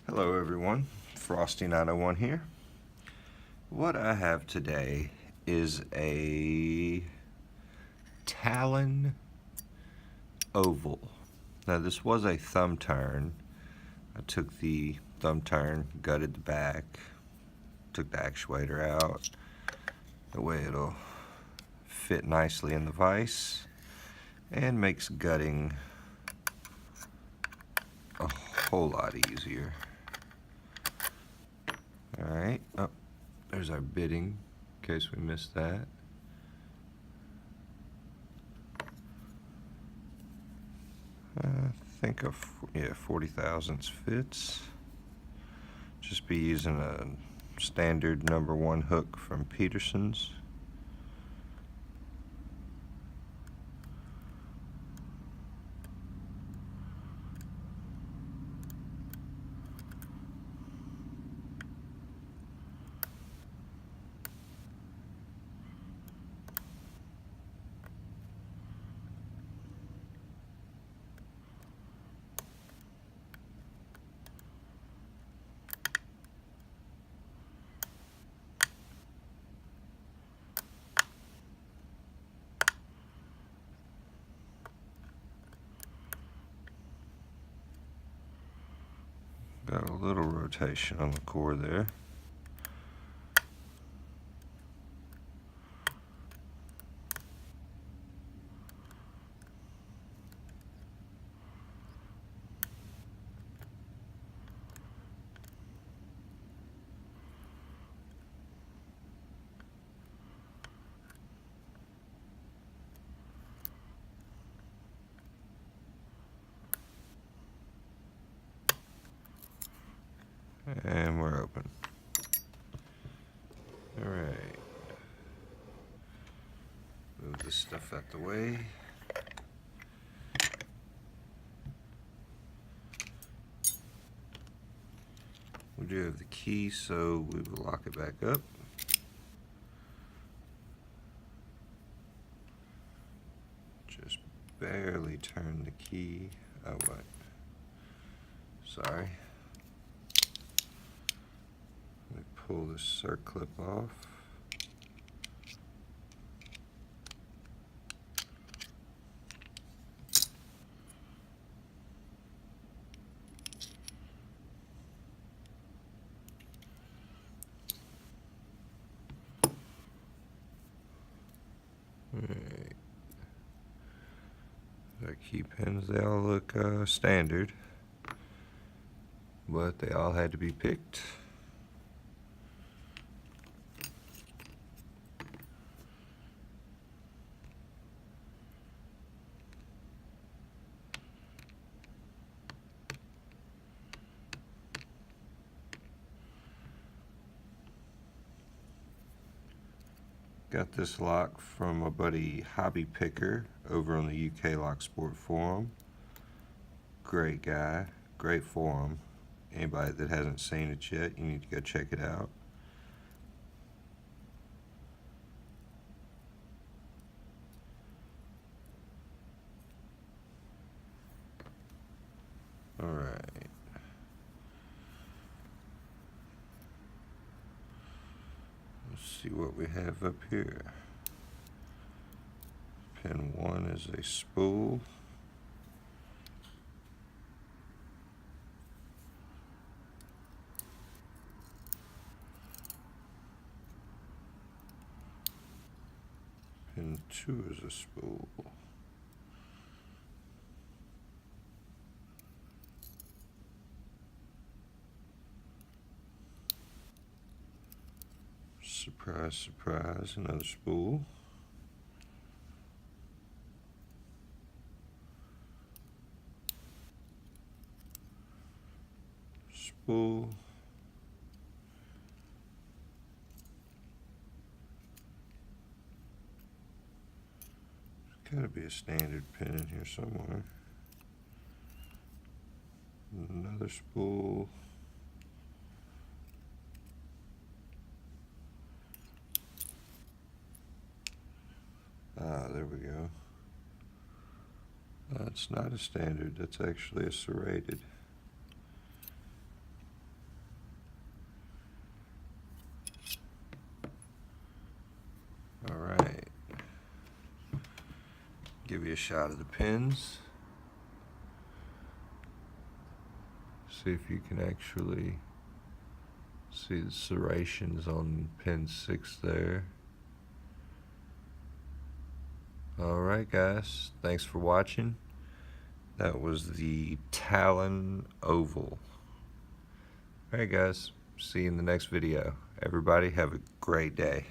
Hello everyone, Frosty901 here. What I have today is a Talon oval. Now this was a thumb turn. I took the thumb turn, gutted the back, took the actuator out. That way it'll fit nicely in the vise and makes gutting a whole lot easier. Alright, oh, there's our bidding, in case we missed that. I think 40 thousandths fits. Just be using a standard #1 hook from Peterson's. Got a little rotation on the core there. And we're open. Alright. Move this stuff out the way. We do have the key, so we will lock it back up. Just barely turn the key. Oh, what? Sorry. Let me pull this circlip off. Alright. Our key pins, they all look standard, but they all had to be picked. Got this lock from my buddy Hobby Picker over on the UK Lock Sport forum. Great guy, great forum. Anybody that hasn't seen it yet, you need to go check it out. Alright. Let's see what we have up here. Pin 1 is a spool. Pin 2 is a spool. Surprise, surprise, another spool. Spool. There's gotta be a standard pin in here somewhere. Another spool. Ah, there we go. That's not a standard, that's actually a serrated. Give you a shot of the pins. See if you can actually see the serrations on pin 6 there. Alright guys, thanks for watching. That was the Talon oval. Alright guys, see you in the next video. Everybody have a great day.